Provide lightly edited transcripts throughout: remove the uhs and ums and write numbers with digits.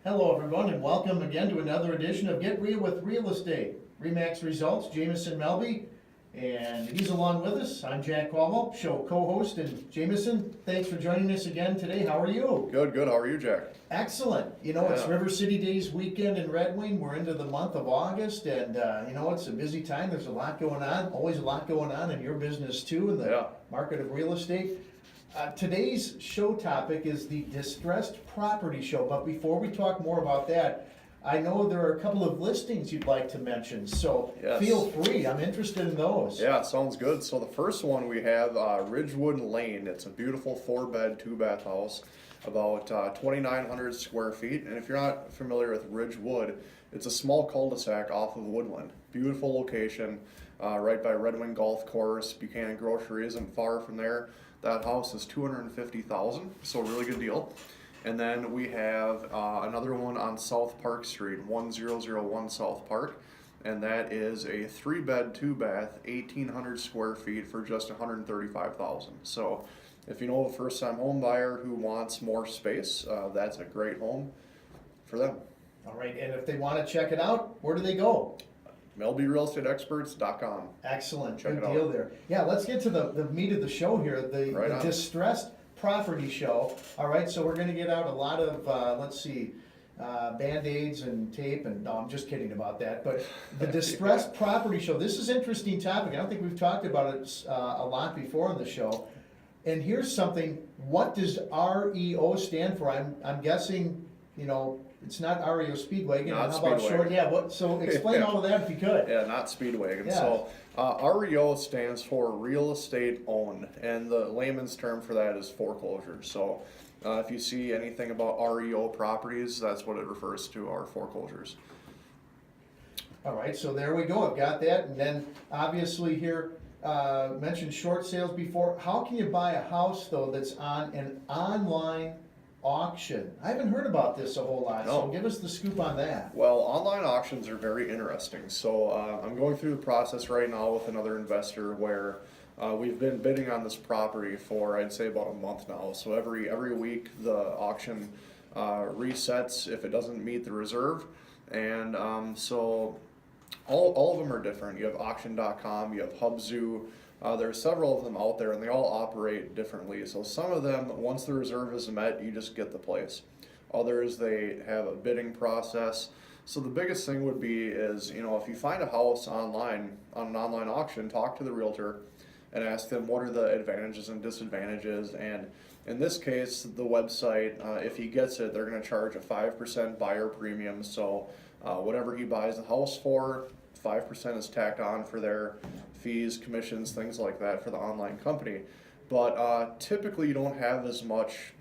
Hello, everyone, and welcome again to another edition of Get Real with Real Estate. Remax Results, Jameson Melbye, and he's along with us. I'm Jack Colwell, show co-host, and Jameson, thanks for joining us again today. How are you? Good. How are you, Jack? Excellent. It's Yeah. River City Days weekend in Red Wing. We're into the month of August, and it's a busy time. There's a lot going on, always a lot going on in your business too, in the market of real estate. Today's show topic is the distressed property show, but before we talk more about that, I know there are a couple of listings you'd like to mention, so feel free. I'm interested in those. Yeah, sounds good. So the first one we have Ridgewood Lane. It's a beautiful 4-bed, 2-bath house, about 2,900 square feet. And if you're not familiar with Ridgewood, it's a small cul-de-sac off of Woodland. Beautiful location, right by Red Wing Golf Course. Buchanan Grocery isn't far from there. That house is $250,000, so a really good deal. And then we have another one on South Park Street, 1001 South Park, and that is a 3-bed, 2-bath, 1,800 square feet for just $135,000. So if you know a first-time home buyer who wants more space, that's a great home for them. All right, and if they want to check it out, where do they go? MelbyRealEstateExperts.com. Excellent, Check good it deal out. there. Yeah, let's get to the meat of the show here, the distressed property show. All right, so we're going to get out a lot of, Band-Aids and tape, and no, I'm just kidding about that. But the distressed property show, this is an interesting topic. I don't think we've talked about it a lot before on the show. And here's something, what does REO stand for? I'm guessing, it's not REO Speedwagon. Not How about Speedwagon. short? Yeah, so explain all of that if you could. Yeah, not Speedwagon. Yeah. So REO stands for Real Estate Owned, and the layman's term for that is foreclosure. So if you see anything about REO properties, that's what it refers to, are foreclosures. All right, so there we go. I've got that. And then obviously here, mentioned short sales before. How can you buy a house though that's on an online auction? I haven't heard about this a whole lot, so give us the scoop on that. Well, online auctions are very interesting. So I'm going through the process right now with another investor where we've been bidding on this property for, I'd say, about a month now. So every week the auction resets if it doesn't meet the reserve. And so all of them are different. You have auction.com, you have Hubzu. There are several of them out there, and they all operate differently. So some of them, once the reserve is met, you just get the place. Others, they have a bidding process. So the biggest thing would be is, if you find a house online, on an online auction, talk to the realtor and ask them what are the advantages and disadvantages. And in this case, the website, if he gets it, they're going to charge a 5% buyer premium. So whatever he buys the house for, 5% is tacked on for their fees, commissions, things like that for the online company. But typically you don't have as much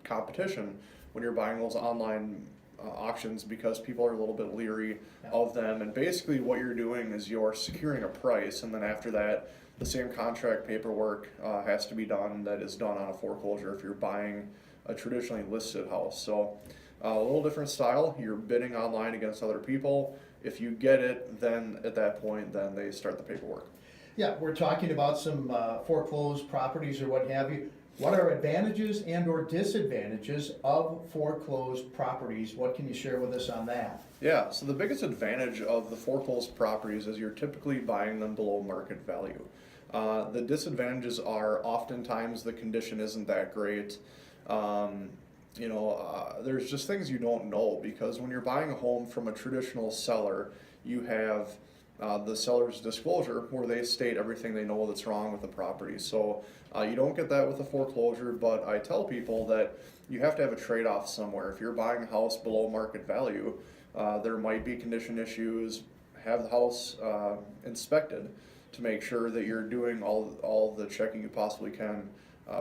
competition when you're buying those online auctions because people are a little bit leery of them. And basically what you're doing is you're securing a price, and then after that the same contract paperwork has to be done that is done on a foreclosure if you're buying a traditionally listed house. So a little different style. You're bidding online against other people. If you get it, then at that point, then they start the paperwork. Yeah, we're talking about some foreclosed properties or what have you. What are advantages and or disadvantages of foreclosed properties? What can you share with us on that? Yeah, so the biggest advantage of the foreclosed properties is you're typically buying them below market value. The disadvantages are oftentimes the condition isn't that great. There's just things you don't know, because when you're buying a home from a traditional seller, you have the seller's disclosure where they state everything they know that's wrong with the property. So you don't get that with a foreclosure, but I tell people that you have to have a trade-off somewhere. If you're buying a house below market value, there might be condition issues. Have the house inspected to make sure that you're doing all the checking you possibly can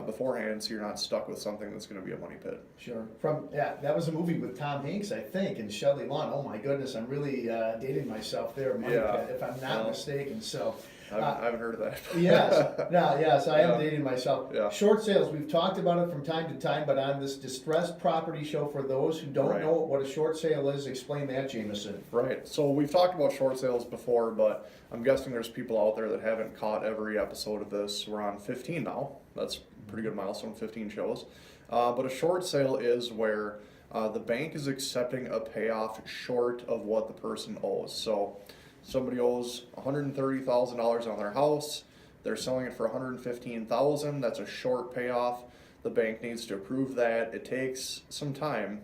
beforehand, so you're not stuck with something that's going to be a money pit. Sure. That was a movie with Tom Hanks, I think, and Shelley Long. Oh my goodness, I'm really dating myself there, Money Pit, if I'm not mistaken. So I haven't heard of that. yes, I am dating myself. Yeah. Short sales, we've talked about it from time to time, but on this distressed property show, for those who don't know what a short sale is, explain that, Jameson. Right. So we've talked about short sales before, but I'm guessing there's people out there that haven't caught every episode of this. We're on 15 now. That's a pretty good milestone, 15 shows. But a short sale is where the bank is accepting a payoff short of what the person owes. So somebody owes $130,000 on their house, they're selling it for $115,000, that's a short payoff. The bank needs to approve that. It takes some time,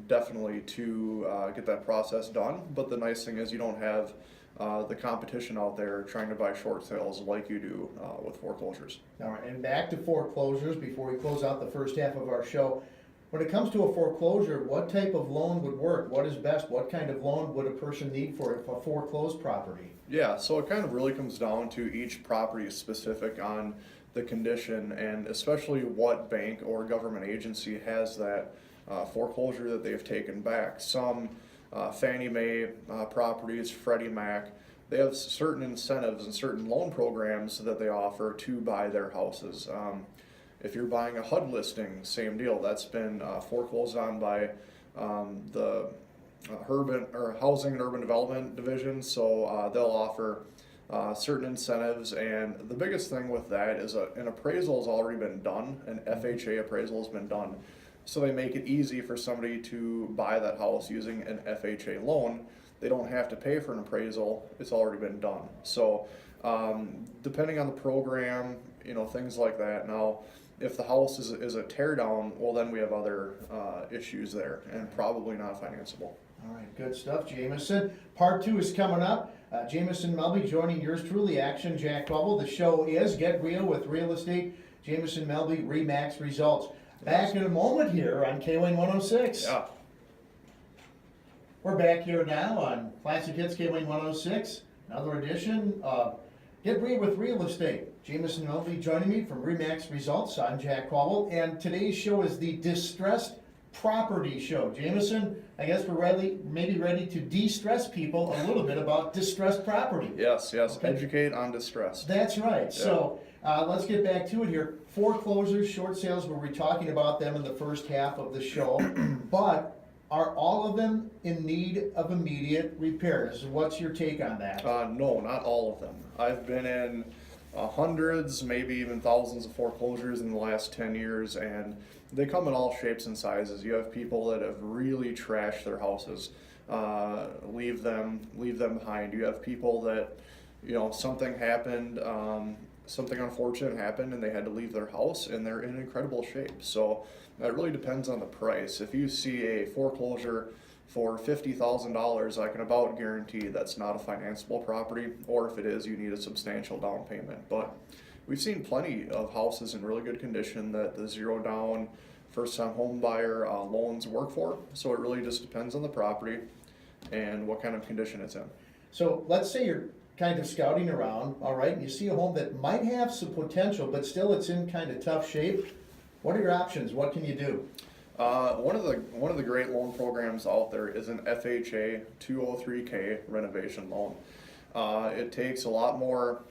definitely, to get that process done. But the nice thing is you don't have the competition out there trying to buy short sales like you do with foreclosures. All right, and back to foreclosures before we close out the first half of our show. When it comes to a foreclosure, what type of loan would work? What is best? What kind of loan would a person need for a foreclosed property? Yeah, so it kind of really comes down to each property specific on the condition, and especially what bank or government agency has that foreclosure that they've taken back. Some Fannie Mae properties, Freddie Mac, they have certain incentives and certain loan programs that they offer to buy their houses. If you're buying a HUD listing, same deal. That's been foreclosed on by the urban or housing and urban development division, so they'll offer certain incentives. And the biggest thing with that is an appraisal has already been done, an FHA appraisal has been done, so they make it easy for somebody to buy that house using an FHA loan. They don't have to pay for an appraisal, it's already been done. So depending on the program, things like that. Now, if the house is a tear down, well, then we have other issues there, and probably not financeable. All right, good stuff, Jameson. Part 2 is coming up. Jameson Melbye joining yours truly, Action Jack Colwell. The show is Get Real with Real Estate. Jameson Melbye, RE/MAX Results. Back in a moment here on KWNG 106. Yeah. We're back here now on Classic Hits KWNG 106. Another edition of Get Real with Real Estate. Jameson Melbye joining me from RE/MAX Results. I'm Jack Colwell, and today's show is the Distressed Property Show. Jameson, I guess we're maybe ready to de-stress people a little bit about distressed property. Yes, Okay. Educate on distress. That's right. Yeah. So let's get back to it here. Foreclosures, short sales, we'll be talking about them in the first half of the show. But are all of them in need of immediate repairs? What's your take on that? No, not all of them. I've been in hundreds, maybe even thousands of foreclosures in the last 10 years, and they come in all shapes and sizes. You have people that have really trashed their houses, leave them behind. You have people that, something happened, something unfortunate happened, and they had to leave their house, and they're in incredible shape. So that really depends on the price. If you see a foreclosure for $50,000, I can about guarantee that's not a financeable property, or if it is, you need a substantial down payment. But we've seen plenty of houses in really good condition that the zero down, first time home buyer loans work for. So it really just depends on the property and what kind of condition it's in. So let's say you're kind of scouting around, all right, and you see a home that might have some potential, but still it's in kind of tough shape. What are your options? What can you do? One of the great loan programs out there is an FHA 203K renovation loan. It takes a lot more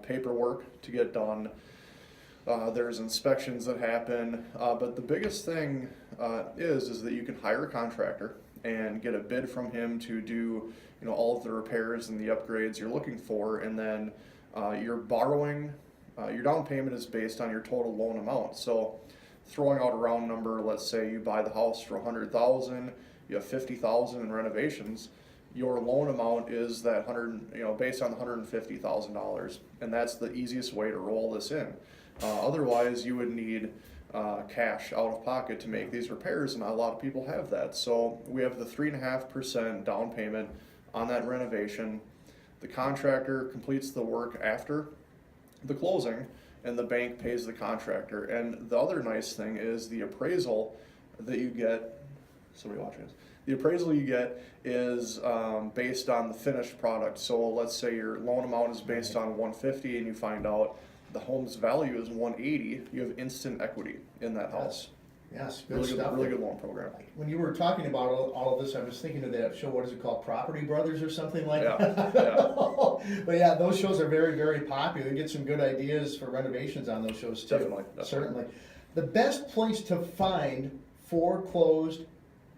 paperwork to get done. There's inspections that happen, but the biggest thing is that you can hire a contractor and get a bid from him to do all of the repairs and the upgrades you're looking for, and then you're borrowing. Your down payment is based on your total loan amount. So throwing out a round number, let's say you buy the house for $100,000, you have $50,000 in renovations, your loan amount is that based on $150,000, and that's the easiest way to roll this in. Otherwise, you would need cash out of pocket to make these repairs, and not a lot of people have that. So we have the 3.5% down payment on that renovation. The contractor completes the work after the closing, and the bank pays the contractor. And the other nice thing is the appraisal that you get, somebody watching this, the appraisal you get is based on the finished product. So let's say your loan amount is based on $150 and you find out the home's value is $180, you have instant equity in that house. Yes, good stuff. Really good loan program. When you were talking about all of this, I was thinking of that show, what is it called, Property Brothers or something like that? Yeah. But yeah, those shows are very, very popular. You get some good ideas for renovations on those shows too. Definitely. Certainly. The best place to find foreclosed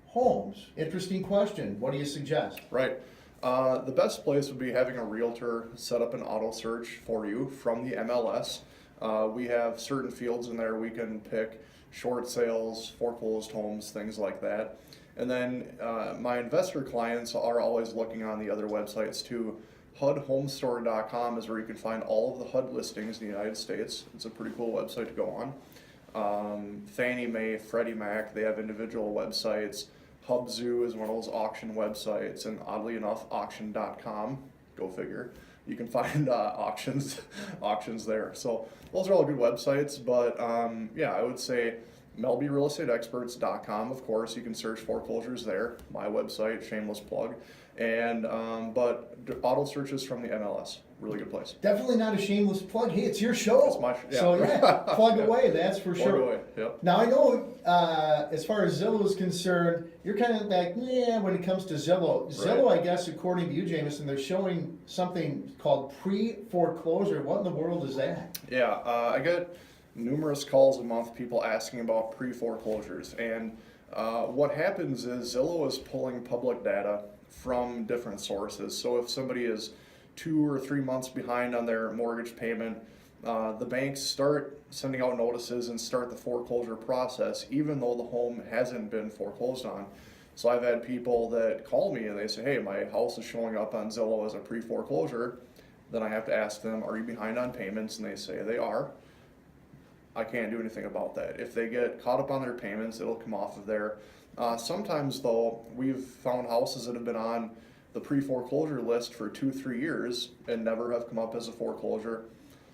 homes? Interesting question. What do you suggest? Right. The best place would be having a realtor set up an auto search for you from the MLS. We have certain fields in there we can pick short sales, foreclosed homes, things like that. And then my investor clients are always looking on the other websites too. HUDHomestore.com is where you can find all of the HUD listings in the United States. It's a pretty cool website to go on. Fannie Mae, Freddie Mac, they have individual websites. Hubzoo is one of those auction websites, and oddly enough, auction.com, go figure. You can find auctions there. So those are all good websites, but yeah, I would say MelbyRealEstateExperts.com, of course, you can search foreclosures there, my website, shameless plug. And but auto searches from the MLS, really good place. Definitely not a shameless plug. Hey, it's your show. It's my, yeah. So yeah, plug away, that's for Plug sure. away, yep. Now I know as far as Zillow is concerned, you're kind of like, yeah, when it comes to Zillow. Zillow, I guess, according to you, Jameson, they're showing something called pre-foreclosure. What in the world is that? Yeah, I get numerous calls a month, people asking about pre-foreclosures. And what happens is Zillow is pulling public data from different sources. So if somebody is 2 or 3 months behind on their mortgage payment, the banks start sending out notices and start the foreclosure process, even though the home hasn't been foreclosed on. So I've had people that call me and they say, hey, my house is showing up on Zillow as a pre-foreclosure. Then I have to ask them, are you behind on payments? And they say they are. I can't do anything about that. If they get caught up on their payments, it'll come off of there. Sometimes though, we've found houses that have been on the pre-foreclosure list for 2-3 years and never have come up as a foreclosure.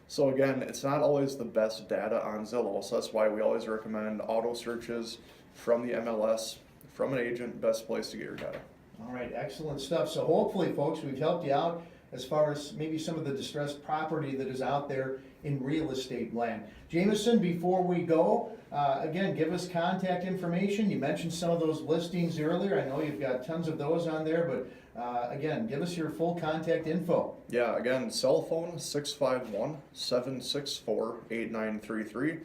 So again, it's not always the best data on Zillow, so that's why we always recommend auto searches from the MLS, from an agent, best place to get your data. All right, excellent stuff. So hopefully, folks, we've helped you out as far as maybe some of the distressed property that is out there in real estate land. Jameson, before we go, again, give us contact information. You mentioned some of those listings earlier. I know you've got tons of those on there, but again, give us your full contact info. Yeah, again, cell phone 651-764-8933.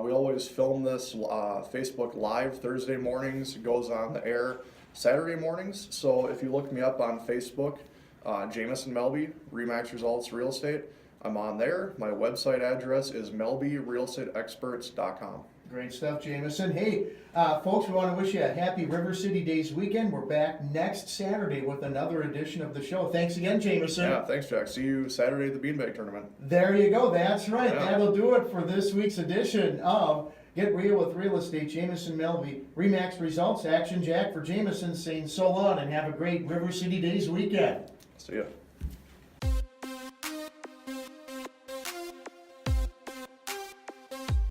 We always film this Facebook Live Thursday mornings. It goes on the air Saturday mornings. So if you look me up on Facebook, Jameson Melbye, Remax Results Real Estate, I'm on there. My website address is melbyrealestateexperts.com. Great stuff, Jameson. Hey, folks, we want to wish you a happy River City Days weekend. We're back next Saturday with another edition of the show. Thanks again, Jameson. Yeah, thanks, Jack. See you Saturday at the Beanbag Tournament. There you go. That's right. Yeah. That'll do it for this week's edition of Get Real with Real Estate. Jameson Melbye, Remax Results, Action Jack for Jameson, saying so long and have a great River City Days weekend. See ya.